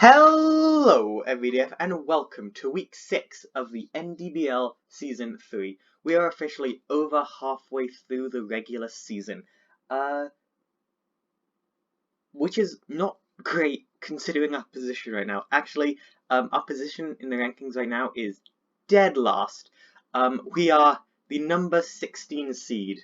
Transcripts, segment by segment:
Hello, EveryDF, and welcome to week 6 of the NDBL Season 3. We are officially over halfway through the regular season, which is not great considering our position right now. Actually, our position in the rankings right now is dead last. We are the number 16 seed.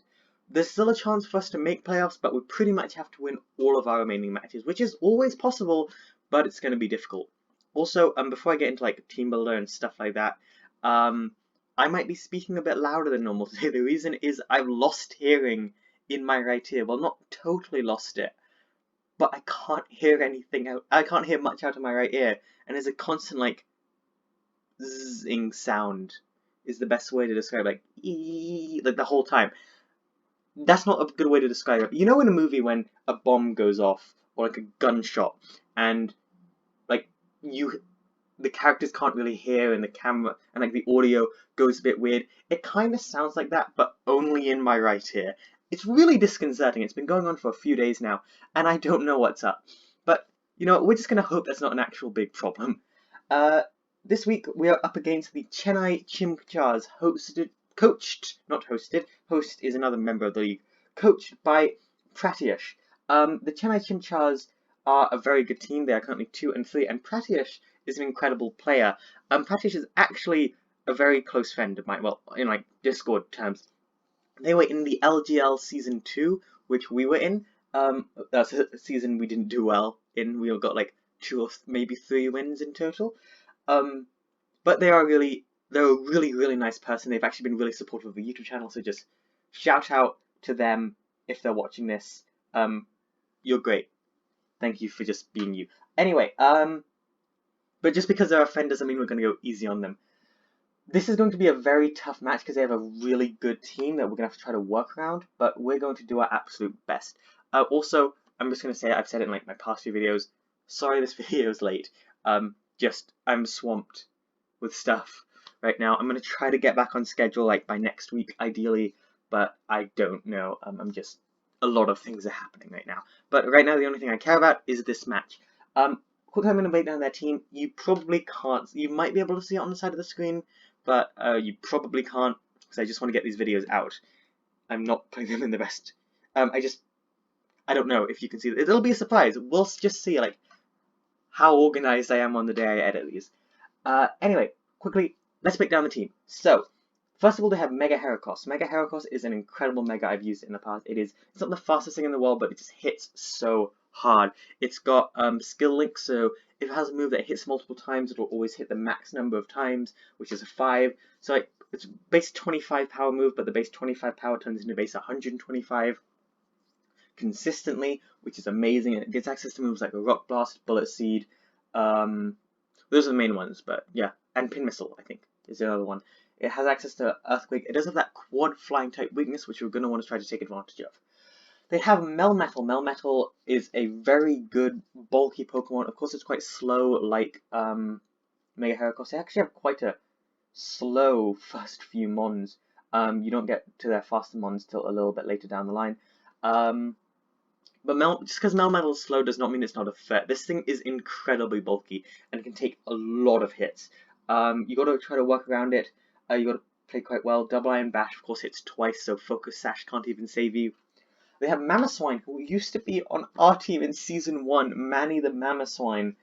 There's still a chance for us to make playoffs, but we pretty much have to win all of our remaining matches, which is always possible, but it's going to be difficult. Also, before I get into like team builder and stuff like that, I might be speaking a bit louder than normal today. The reason is I've lost hearing in my right ear. Well, not totally lost it, but I can't hear anything out. I can't hear much out of my right ear, and there's a constant like zzing sound. Is the best way to describe like the whole time. That's not a good way to describe it. You know in a movie when a bomb goes off or like a gunshot and like the characters can't really hear and the camera and like the audio goes a bit weird. It kind of sounds like that, but only in my right ear. It's really disconcerting. It's been going on for a few days now, and I don't know what's up. But you know, we're just gonna hope that's not an actual big problem. This week we are up against the Chennai Chimchars, host is another member of the league, coached by Pratyush. The Chennai Chimchars are a very good team. They are currently 2 and 3, and Pratyush is an incredible player. Pratyush is actually a very close friend of mine, well, in like Discord terms. They were in the LGL Season 2, which we were in. That's a season we didn't do well in. We all got like 2 or maybe 3 wins in total. But they're a really nice person. They've actually been really supportive of the YouTube channel, so just shout out to them if they're watching this. You're great. Thank you for just being you. Anyway, but just because they're a friend doesn't mean we're going to go easy on them. This is going to be a very tough match because they have a really good team that we're going to have to try to work around, but we're going to do our absolute best. Also, I'm just going to say, I've said it in like my past few videos, sorry this video is late. I'm swamped with stuff right now. I'm going to try to get back on schedule like by next week, ideally, but I don't know. A lot of things are happening right now. But right now, the only thing I care about is this match. Quickly, I'm going to break down their team. You probably can't. You might be able to see it on the side of the screen, but you probably can't because I just want to get these videos out. I'm not putting them in the best. I don't know if you can see it. It'll be a surprise. We'll just see like how organized I am on the day I edit these. Anyway, quickly, let's break down the team. So, first of all, they have Mega Heracross. Mega Heracross is an incredible Mega. I've used it in the past. It's not the fastest thing in the world, but it just hits so hard. It's got skill link, so if it has a move that hits multiple times, it'll always hit the max number of times, which is a 5. So like, it's base 25 power move, but the base 25 power turns into base 125 consistently, which is amazing. And it gets access to moves like a Rock Blast, Bullet Seed. Those are the main ones, but yeah, and Pin Missile, I think, is the other one. It has access to Earthquake. It does have that quad flying type weakness, which we're going to want to try to take advantage of. They have Melmetal. Melmetal is a very good, bulky Pokemon. Of course, it's quite slow, like Mega Heracross. They actually have quite a slow first few Mons. You don't get to their faster Mons till a little bit later down the line. But just because Melmetal is slow does not mean it's not a threat. This thing is incredibly bulky and can take a lot of hits. You got to try to work around it. You got to play quite well. Double Iron Bash, of course, hits twice, so Focus Sash can't even save you. They have Mamoswine, who used to be on our team in Season 1, Manny the Mamoswine.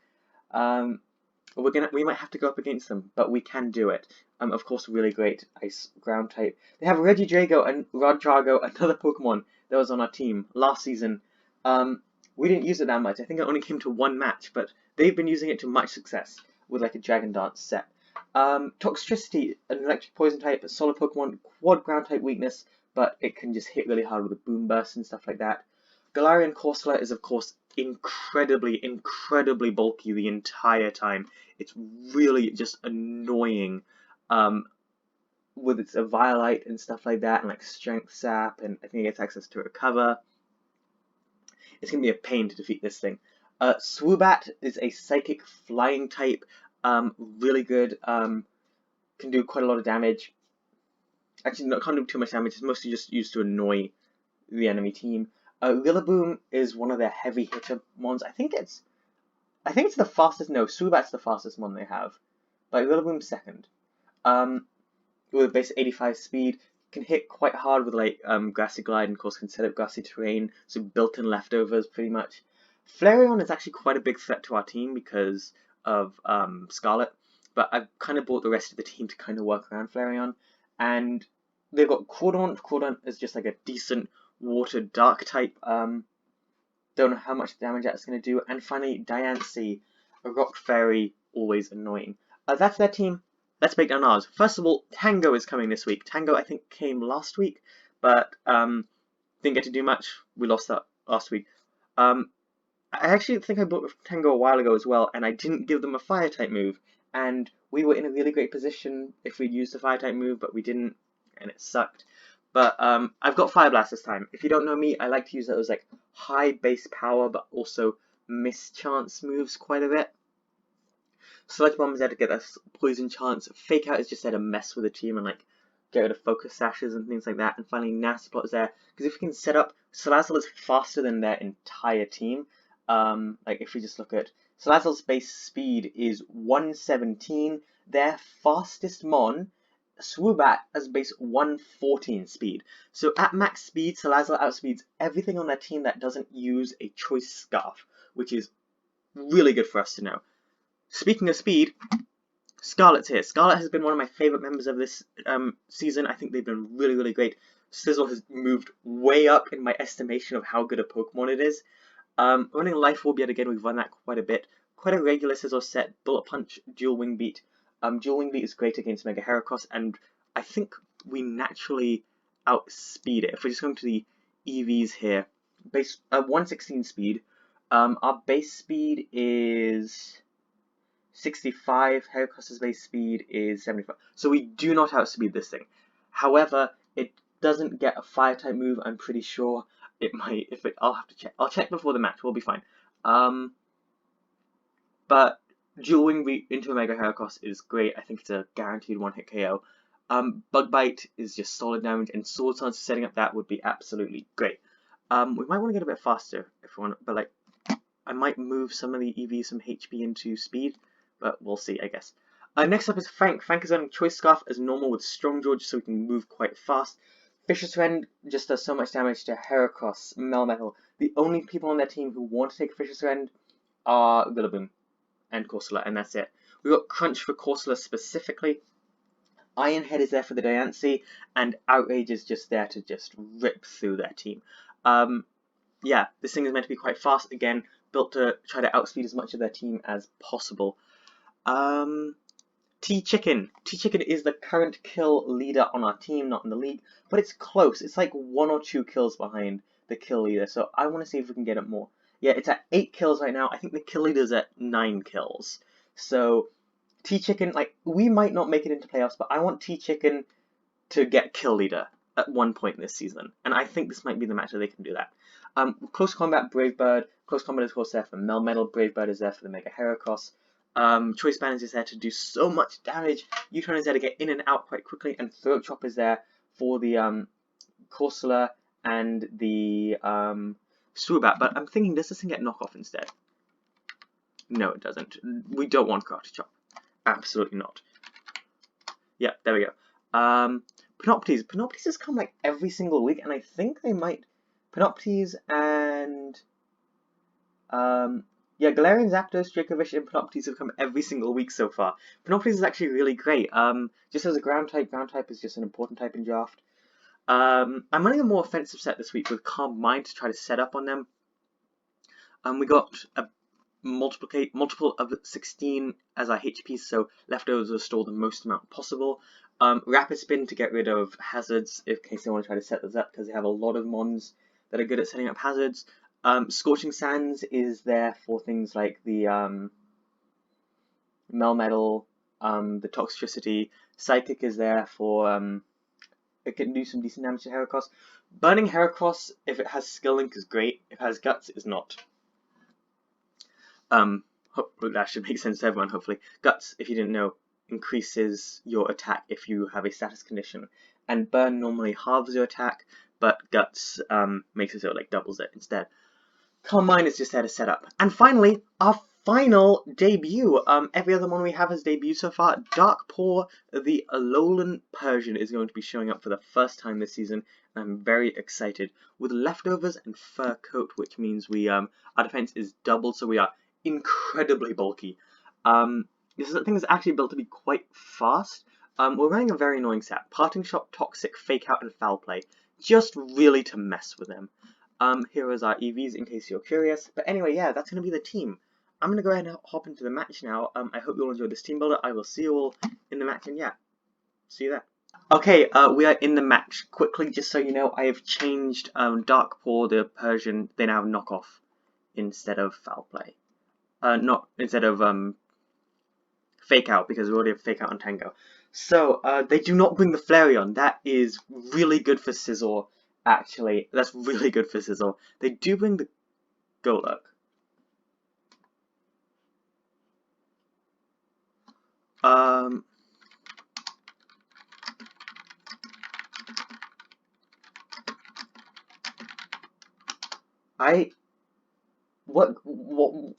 We might have to go up against them, but we can do it. Of course, really great Ice Ground type. They have Regidrago and Rodrago, another Pokemon that was on our team last season. We didn't use it that much. I think it only came to 1 match, but they've been using it to much success with like a Dragon Dance set. Toxtricity, an electric poison type, a solid Pokemon, quad ground type weakness, but it can just hit really hard with a boom burst and stuff like that. Galarian Corsola is of course incredibly bulky the entire time. It's really just annoying with its Eviolite and stuff like that, and like Strength Sap, and I think it gets access to Recover. It's going to be a pain to defeat this thing. Swoobat is a psychic flying type, really good, can do quite a lot of damage. Actually, can't do too much damage, it's mostly just used to annoy the enemy team. Rillaboom is one of their heavy hitter mons. I think it's I think it's the fastest. No, Subat's the fastest one they have. But Rillaboom's second. With a base 85 speed, can hit quite hard with like Grassy Glide, and of course can set up grassy terrain, so built-in leftovers pretty much. Flareon is actually quite a big threat to our team because of Scarlet, but I've kind of brought the rest of the team to kind of work around Flareon, and they've got Crawdaunt. Crawdaunt is just like a decent water dark type. Don't know how much damage that's going to do. And finally, Diancie, a rock fairy, always annoying. That's their team. Let's break down ours. First of all, Tango is coming this week. Tango, I think, came last week, but didn't get to do much. We lost that last week. I actually think I bought Tango a while ago as well, and I didn't give them a Fire-type move. And we were in a really great position if we'd used the Fire-type move, but we didn't, and it sucked. But I've got Fire Blast this time. If you don't know me, I like to use those like high base power, but also mischance moves quite a bit. Sludge Bomb is there to get us Poison Chance. Fake Out is just there to mess with the team and like get rid of Focus Sashes and things like that. And finally, Nasty Plot is there because if we can set up, Salazzle is faster than their entire team. Like if we just look at Salazzle's base speed is 117. Their fastest Mon, Swoobat, has base 114 speed. So at max speed, Salazzle outspeeds everything on their team that doesn't use a Choice Scarf, which is really good for us to know. Speaking of speed, Scarlet's here. Scarlet has been one of my favourite members of this season. I think they've been really, really great. Sizzle has moved way up in my estimation of how good a Pokemon it is. Running Life Orb yet again, we've run that quite a bit. Quite a regular Sizzle set. Bullet Punch, Dual Wing Beat. Dual Wing Beat is great against Mega Heracross, and I think we naturally outspeed it. If we're just going to the EVs here, base 116 speed. Our base speed is 65, Heracross's base speed is 75. So we do not outspeed this thing. However, it doesn't get a Fire-type move, I'm pretty sure. It might, I'll have to check. I'll check before the match, we'll be fine. But Dual Wing Beat into a Mega Heracross is great. I think it's a guaranteed one-hit KO. Bug Bite is just solid damage, and Sword Dance setting up that would be absolutely great. We might want to get a bit faster if we want, but like, I might move some of the EVs from HP into speed. But we'll see, I guess. Next up is Frank. Frank is running Choice Scarf as normal with Strong Jaw, so we can move quite fast. Fisher's Friend just does so much damage to Heracross, Melmetal. The only people on their team who want to take Fisher's Friend are Rillaboom and Corsola, and that's it. We've got Crunch for Corsola specifically. Iron Head is there for the Diancie, and Outrage is just there to just rip through their team. Yeah, this thing is meant to be quite fast. Again, built to try to outspeed as much of their team as possible. T-Chicken. T-Chicken is the current kill leader on our team, not in the league, but it's close. It's like 1 or 2 kills behind the kill leader, so I want to see if we can get it more. Yeah, it's at 8 kills right now. I think the kill leader's at 9 kills. So, T-Chicken, like, we might not make it into playoffs, but I want T-Chicken to get kill leader at one point this season, and I think this might be the match where they can do that. Close Combat, Brave Bird. Close Combat is of course there for Melmetal. Brave Bird is there for the Mega Heracross. Choice Band is there to do so much damage. U-Turn is there to get in and out quite quickly, and Throat Chop is there for the Corsola and the Swoobat. But I'm thinking, does this thing get knockoff instead? No, it doesn't. We don't want Karate Chop. Absolutely not. Yeah, there we go. Panoptes. Panoptes has come like every single week, and I think they might. Panoptes and yeah, Galarian, Zapdos, Dracovish, and Panoptes have come every single week so far. Panoptes is actually really great. Just as a ground type is just an important type in draft. I'm running a more offensive set this week with Calm Mind to try to set up on them. We got a multiple of 16 as our HP, so leftovers will store the most amount possible. Rapid Spin to get rid of hazards in case they want to try to set those up, because they have a lot of mons that are good at setting up hazards. Scorching Sands is there for things like the Melmetal, the Toxicity. Psychic is there for it can do some decent damage to Heracross. Burning Heracross, if it has Skill Link, is great. If it has Guts, it is not. That should make sense to everyone, hopefully. Guts, if you didn't know, increases your attack if you have a status condition. And Burn normally halves your attack, but Guts makes it so it like doubles it instead. Calm Mind is just there to set up. And finally, our final debut. Every other one we have has debuted so far. Darkpaw, the Alolan Persian, is going to be showing up for the first time this season, and I'm very excited. With leftovers and fur coat, which means we our defense is doubled, so we are incredibly bulky. This thing is actually built to be quite fast. We're running a very annoying set: Parting Shot, Toxic, Fake Out, and Foul Play, just really to mess with him. Here is our EVs in case you're curious. But anyway, yeah, that's going to be the team. I'm going to go ahead and hop into the match now. I hope you all enjoyed this team builder. I will see you all in the match, and yeah, see you there. Okay, we are in the match. Quickly, just so you know, I have changed Darkpaw, the Persian. They now have Knockoff instead of Foul Play. Not instead of Fake Out, because we already have Fake Out on Tango. So, they do not bring the Flareon. That is really good for Scizor, actually. That's really good for Scizor. They do bring the Golurk.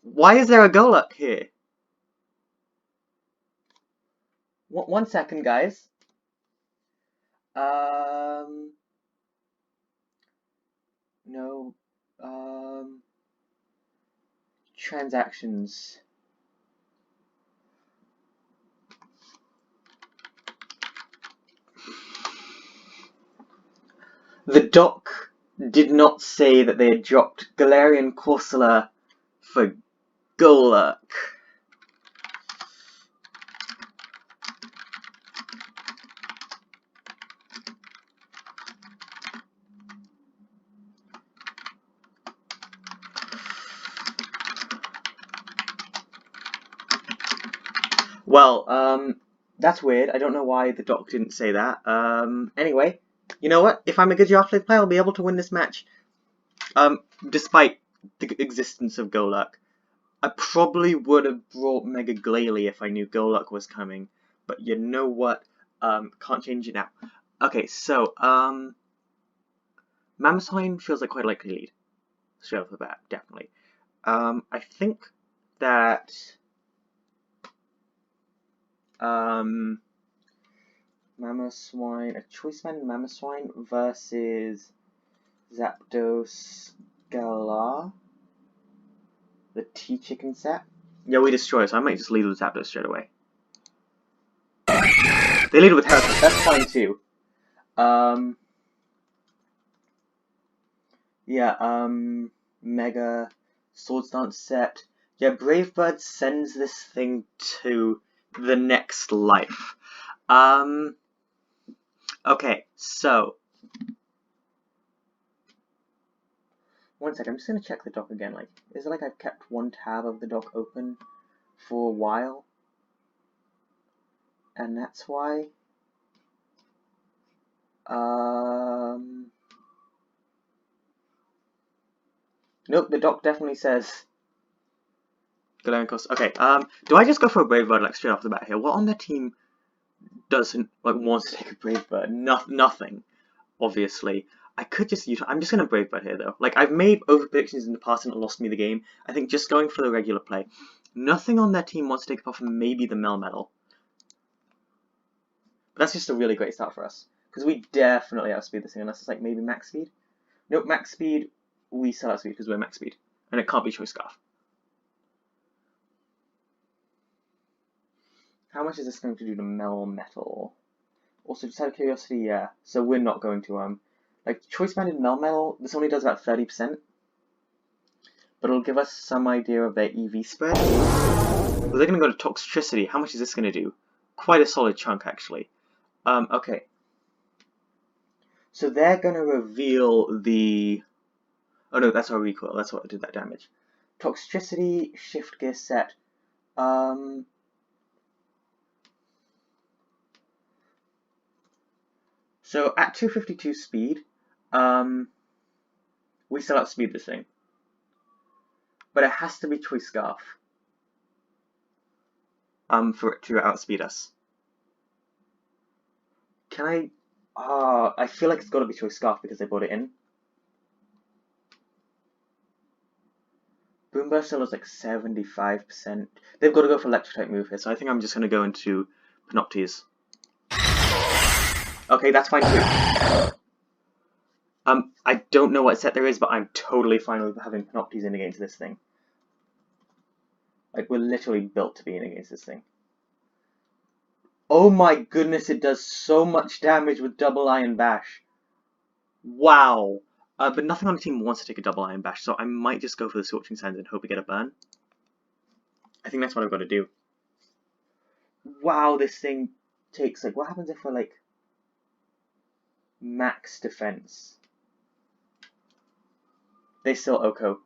Why is there a Golurk here? One second, guys. No, transactions. The doc did not say that they had dropped Galarian Corsola for Golurk. Well, that's weird. I don't know why the doc didn't say that. Anyway, you know what? If I'm a good draft player, I'll be able to win this match. Despite the existence of Golurk. I probably would have brought Mega Glalie if I knew Golurk was coming. But you know what? Can't change it now. Okay, so, Mamoswine feels like quite a likely lead. Straight off the bat, definitely. I think that Mamoswine, a choice man Mamoswine versus Zapdos Galar, the T-Chicken set. Yeah, we destroy, so I might just lead with Zapdos straight away. They lead with Heracles, that's fine too. Yeah, Mega Swords Dance set. Yeah, Brave Bird sends this thing to the next life. Okay, so. One second, I'm just gonna check the dock again. Like, is it like I've kept one tab of the dock open for a while? And that's why. Nope, the doc definitely says Galarian Corsola. Okay, do I just go for a Brave Bird like straight off the bat here? What on their team doesn't like want to take a Brave Bird? Nothing, obviously. I could just use. I'm just gonna Brave Bird here though. Like I've made over predictions in the past and it lost me the game. I think just going for the regular play. Nothing on their team wants to take apart from maybe the Melmetal. But that's just a really great start for us. Because we definitely outspeed this thing unless it's like maybe max speed. Nope, max speed, we sell outspeed because we're max speed. And it can't be Choice Scarf. How much is this going to do to Melmetal? Also, just out of curiosity, yeah. So we're not going to, like, Choice Banded Melmetal, this only does about 30%. But it'll give us some idea of their EV spread. Well, they're going to go to Toxtricity. How much is this going to do? Quite a solid chunk, actually. Okay. So they're going to reveal the... Oh no, that's our recoil. That's what did that damage. Toxtricity, Shift Gear set. So at 252 speed, we still outspeed this thing. But it has to be Choice Scarf. For it to outspeed us. Can I... I feel like it's got to be Choice Scarf because they brought it in. Boomburst still has like 75%. They've got to go for electric type move here, so I think I'm just going to go into Panoptes. Okay, that's fine too. I don't know what set there is, but I'm totally fine with having Panoptes in against this thing. Like, we're literally built to be in against this thing. Oh my goodness, it does so much damage with double Iron Bash. Wow. But nothing on the team wants to take a double Iron Bash, so I might just go for the Scorching Sands and hope we get a burn. I think that's what I've got to do. Wow, this thing takes, like, what happens if we're, like, max defense? They still OHKO.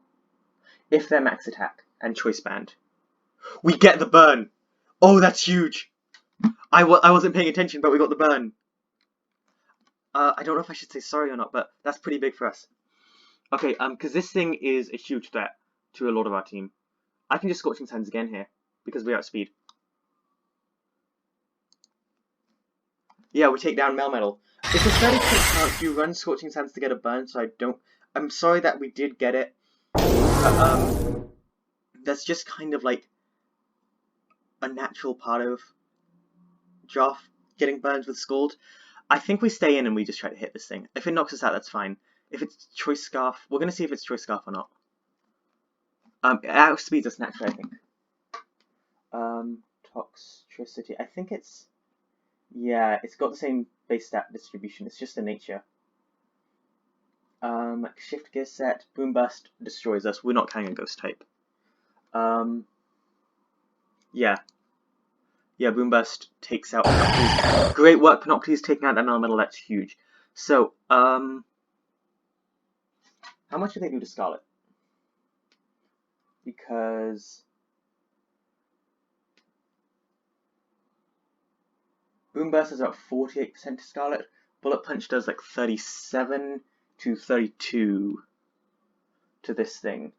If they're max attack and choice band. We get the burn! Oh, that's huge! I wasn't paying attention, but we got the burn. I don't know if I should say sorry or not, but that's pretty big for us. Okay, because this thing is a huge threat to a lot of our team. I can just Scorching Sands again here, because we outspeed. Yeah, we take down Melmetal. It's a 30% chance you run Scorching Sands to get a burn, so I don't... I'm sorry that we did get it. But, that's just kind of like a natural part of draft, getting burns with Scald. I think we stay in and we just try to hit this thing. If it knocks us out, that's fine. If it's Choice Scarf, we're going to see if it's Choice Scarf or not. It outspeeds us naturally, I think. Toxicity. I think it's... Yeah, it's got the same base stat distribution. It's just the nature. Shift Gear Set. Boomburst destroys us. We're not carrying a Ghost type. Yeah. Yeah, Boomburst takes out Panoptes. Great work, Panoptes, taking out that Melmetal. That's huge. So, how much do they do to Scarlet? Because Boomburst is about 48% to Scarlet. Bullet Punch does like 37 to 32 to this thing.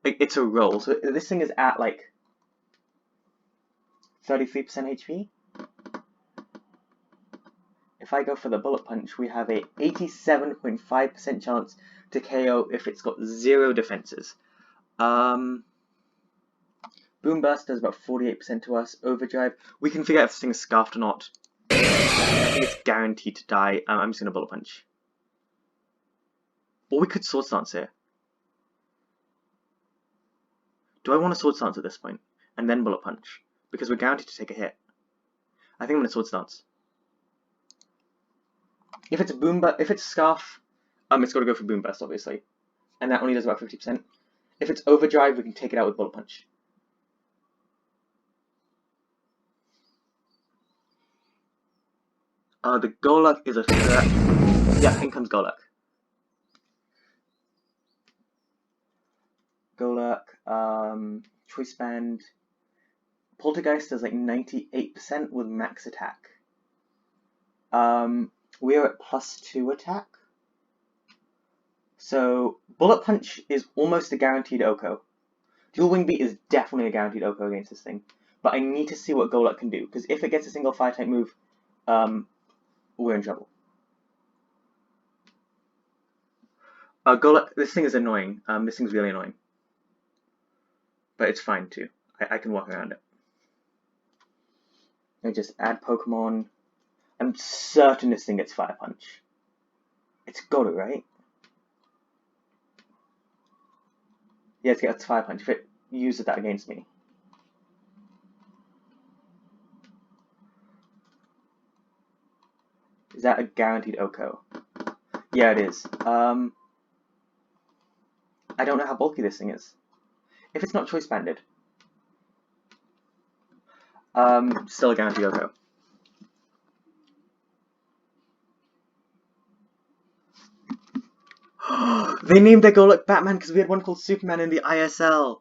Like, it's a roll. So this thing is at like 33% HP. If I go for the Bullet Punch, we have a 87.5% chance to KO if it's got 0 defenses. Boomburst does about 48% to us. Overdrive, we can figure out if this thing is scarfed or not. I think it's guaranteed to die. I'm just going to Bullet Punch. Or we could Sword Stance here. Do I want a Sword Stance at this point? And then Bullet Punch? Because we're guaranteed to take a hit. I think I'm going to Sword Stance. If it's if it's Scarf, it's got to go for Boomburst, obviously. And that only does about 50%. If it's Overdrive, we can take it out with Bullet Punch. The Goluk is a threat. Yeah, in comes Goluk. Goluk, Choice Band. Poltergeist does like 98% with max attack. We are at +2 attack. So, Bullet Punch is almost a guaranteed OHKO. Dual Wing Beat is definitely a guaranteed OHKO against this thing. But I need to see what Goluk can do, because if it gets a single fire type move, we're in trouble. Goluk, this thing is annoying. This thing's really annoying. But it's fine too. I can walk around it. I just add Pokemon. I'm certain this thing gets Fire Punch. It's got it, right? Yeah, it gets Fire Punch if it uses that against me. Is that a guaranteed OHKO? Yeah, it is. I don't know how bulky this thing is. If it's not choice banded. Still a guaranteed OHKO. They named their Goluk Batman because we had one called Superman in the ISL.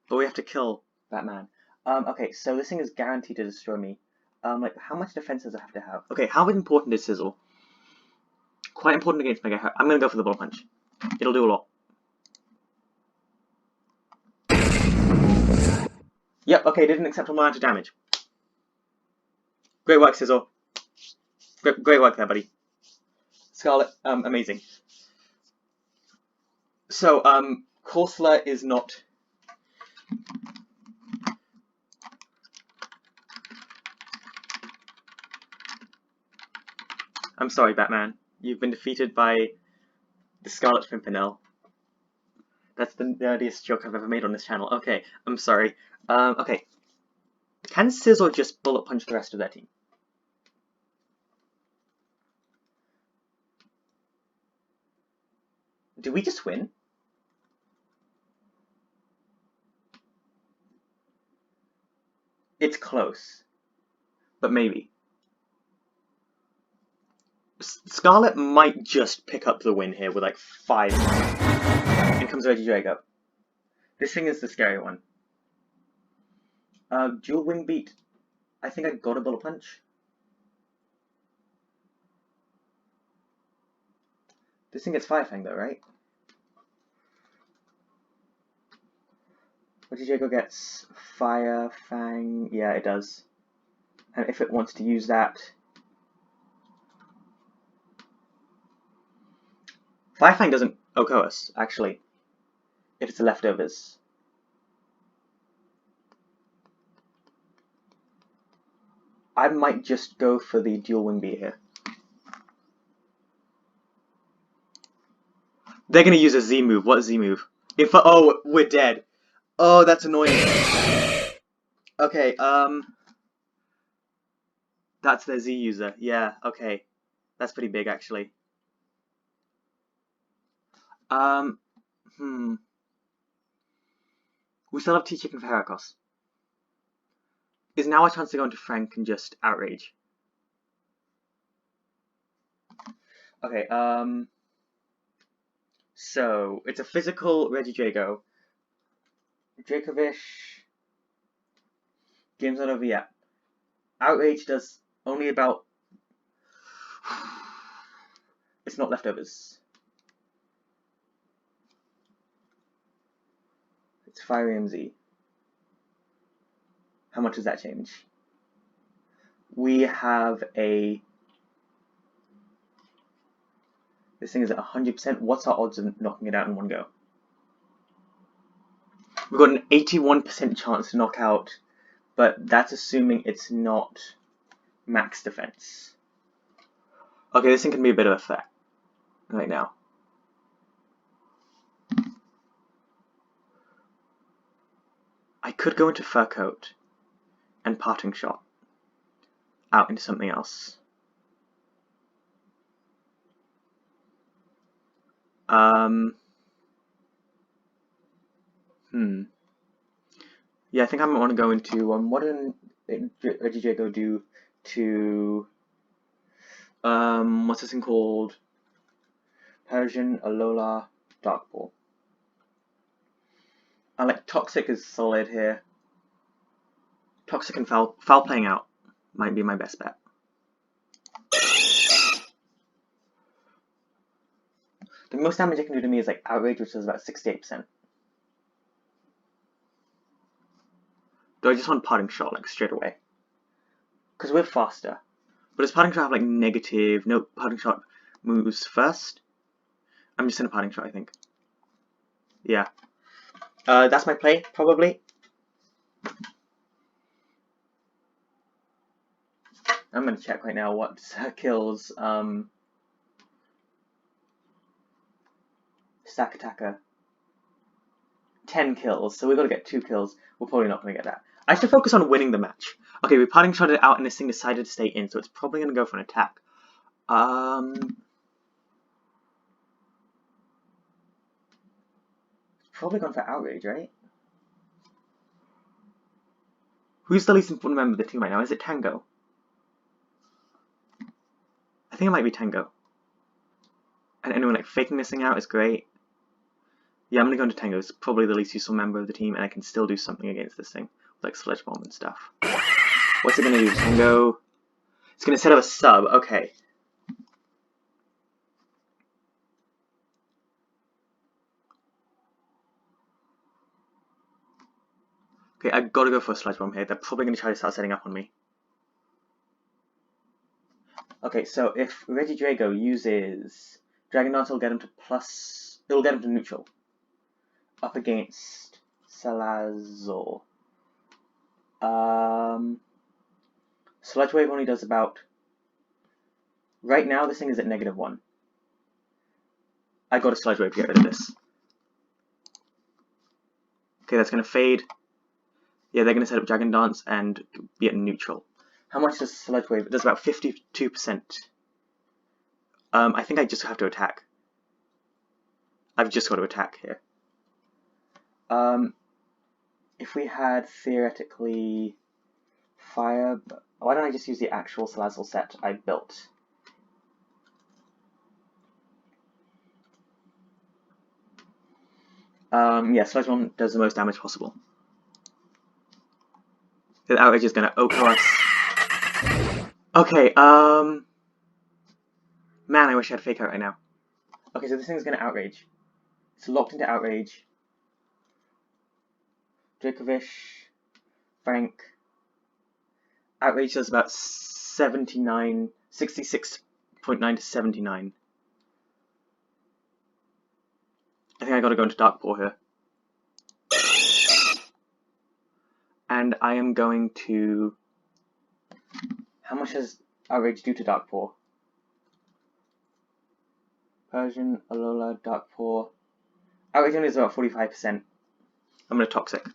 But we have to kill Batman. Okay, so this thing is guaranteed to destroy me. Like, how much defense does it have to have? Okay, how important is Sizzle? Quite important against Mega Hurt. I'm gonna go for the Bullet Punch. It'll do a lot. Yep, okay, didn't accept a amount of damage. Great work, Sizzle. Great work there, buddy. Scarlet, amazing. So, Corsola is not... I'm sorry, Batman. You've been defeated by the Scarlet Pimpernel. That's the nerdiest joke I've ever made on this channel. Okay, I'm sorry. Okay. Can Sizzle just bullet punch the rest of their team? Do we just win? It's close. But maybe. Scarlet might just pick up the win here with like 5. In comes Regidrago. This thing is the scary one. Dual wing beat. I think I got a bullet punch. This thing gets Fire Fang though, right? Regidrago gets Fire Fang. Yeah, it does. And if it wants to use that... Fire Fang doesn't OHKO us, actually. If it's the leftovers. I might just go for the dual wing beat here. They're gonna use a Z move. What Z move? Oh, we're dead. Oh, that's annoying. Okay, that's their Z user. Yeah, okay. That's pretty big, actually. We still have T-Chicken for Heracross. Is now our chance to go into Frank and just outrage? Okay, so, it's a physical Regidrago. Dracovish. Game's not over yet. Outrage does only about... It's not leftovers. It's Fire MZ. How much does that change? We have a... This thing is at 100%. What's our odds of knocking it out in one go? We've got an 81% chance to knock out, but that's assuming it's not max defense. Okay, this thing can be a bit of a threat right now. I could go into Fur Coat and Parting Shot out into something else. Yeah, I think I might want to go into what did Regidrago do to what's this thing called? Persian, Alola, Dark Ball. I like Toxic is solid here. Toxic and Foul Playing Out might be my best bet. The most damage it can do to me is like Outrage, which is about 68%. Do I just want Parting Shot like straight away? Because we're faster. But does Parting Shot have like negative? No, Parting Shot moves first. I'm just in a Parting Shot, I think. Yeah. That's my play, probably. I'm going to check right now what kills Stack Attacker. 10 kills, so we've got to get 2 kills. We're probably not going to get that. I should focus on winning the match. Okay, we Parting Shot it out and this thing decided to stay in, so it's probably going to go for an attack. It's probably gone for Outrage, right? Who's the least important member of the team right now? Is it Tango? I think it might be Tango. And anyone like faking this thing out is great. Yeah, I'm gonna go into Tango. It's probably the least useful member of the team, and I can still do something against this thing, like Sledge Bomb and stuff. What's it gonna do, Tango? It's gonna set up a sub. Okay. Okay, I gotta go for a Sledge Bomb here. They're probably gonna try to start setting up on me. Okay, so if Regidrago uses Dragon Dance, it'll get him to it'll get him to neutral. Up against Salazar. Sludge Wave only does about... Right now, this thing is at -1. I got a Sludge Wave to get rid of this. Okay, that's going to fade. Yeah, they're going to set up Dragon Dance and be at neutral. How much does Sludge Wave? It does about 52%. I think I just have to attack. I've just got to attack here. If we had theoretically fire, why don't I just use the actual Salazzle set I built? Yeah, Sludge Bomb does the most damage possible. The outrage is gonna ochre us. Okay, man, I wish I had Fake Out right now. Okay, so this thing's gonna outrage. It's locked into outrage. Dracovish, Frank. Outrage does about 66.9 to 79. I think I gotta go into Dark Paw here. And I am going to... How much does Outrage do to Dark Paw? Persian, Alola, Dark Paw. Outrage only is about 45%. I'm gonna Toxic.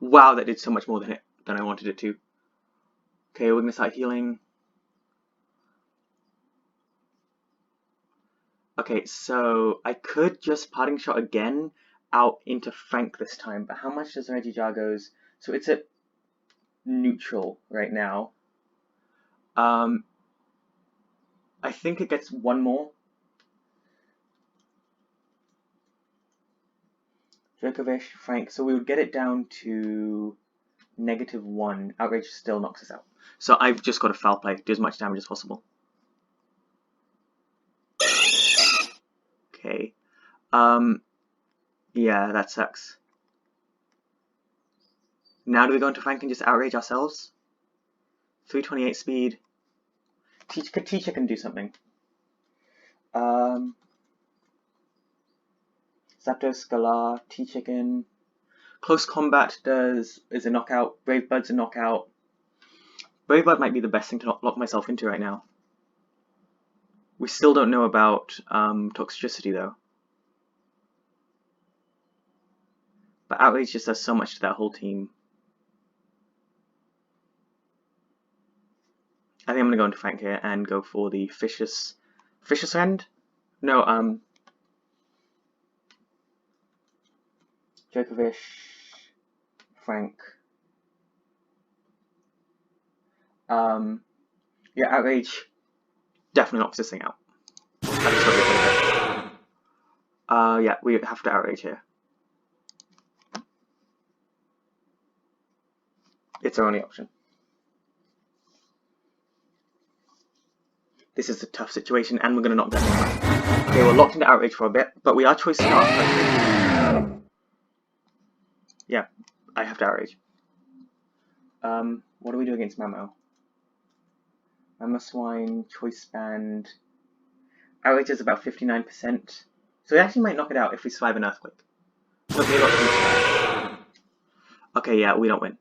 Wow, that did so much more than I wanted it to. Okay, we're gonna start healing. Okay, so I could just Parting Shot again out into Frank this time, but how much does Regidrago's? So it's at neutral right now. I think it gets one more. Dracovish, Frank, so we would get it down to -1. Outrage still knocks us out. So I've just got to Foul Play, do as much damage as possible. Okay. Yeah, that sucks. Now do we go into Frank and just outrage ourselves? 328 speed. Teacher can do something. Zapdos, Scalar, T-Chicken. Close Combat is a knockout. Brave Bird's a knockout. Brave Bird might be the best thing to lock myself into right now. We still don't know about Toxicity though. But Outrage just does so much to that whole team. I think I'm gonna go into Frank here and go for the Vicious End? No, Djokovic, Frank. Yeah, Outrage definitely knocks this thing out. I just got to get rid of it. Yeah, we have to Outrage here. It's our only option. This is a tough situation, and we're going to knock that thing out. Okay, we're locked into Outrage for a bit, but we are Choice Scarf. Yeah, I have to Outrage. What do we do against Mamo? Mamoswine, Choice Band. Outrage is about 59%. So we actually might knock it out if we survive an Earthquake. Okay, yeah, we don't win.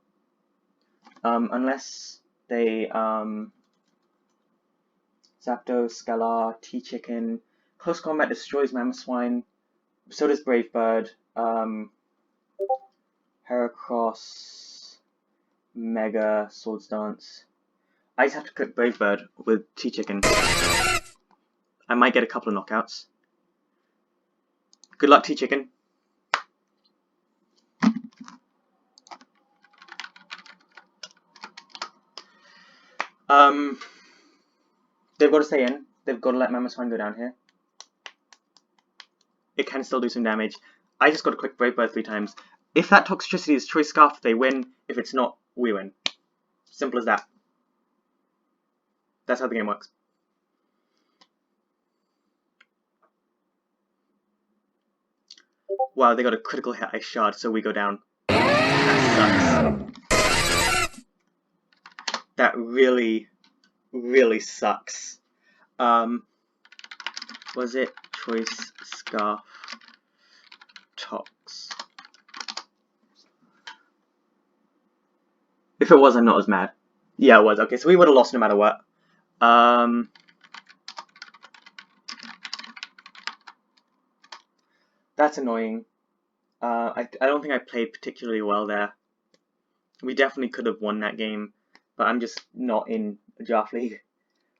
Unless they, Zapdos, Scalar, T-Chicken. Close Combat destroys Mamoswine. So does Brave Bird. Heracross, Mega, Swords Dance. I just have to click Brave Bird with T-Chicken. I might get a couple of knockouts. Good luck, T-Chicken. They've got to stay in. They've got to let Mamoswine go down here. It can still do some damage. I just got to click Brave Bird 3 times. If that Toxicity is Choice Scarf, they win. If it's not, we win. Simple as that. That's how the game works. Wow, they got a critical hit Ice Shard, so we go down. That sucks. That really, really sucks. Was it Choice Scarf Tox? If it was, I'm not as mad. Yeah, it was. Okay, so we would have lost no matter what. That's annoying. I don't think I played particularly well there. We definitely could have won that game, but I'm just not in a draft league.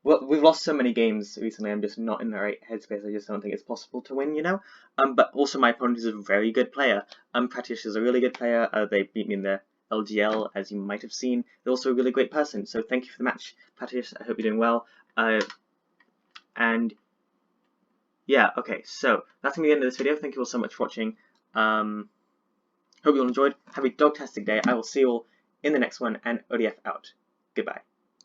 Well, we've lost so many games recently, I'm just not in the right headspace. I just don't think it's possible to win, you know? But also my opponent is a very good player. Pratish is a really good player. They beat me in the LGL, as you might have seen. They're also a really great person, so thank you for the match, Pratish. I hope you're doing well. And yeah, okay, so that's going to be the end of this video. Thank you all so much for watching. Hope you all enjoyed. Have a dogtastic day. I will see you all in the next one, and ODF out. Goodbye.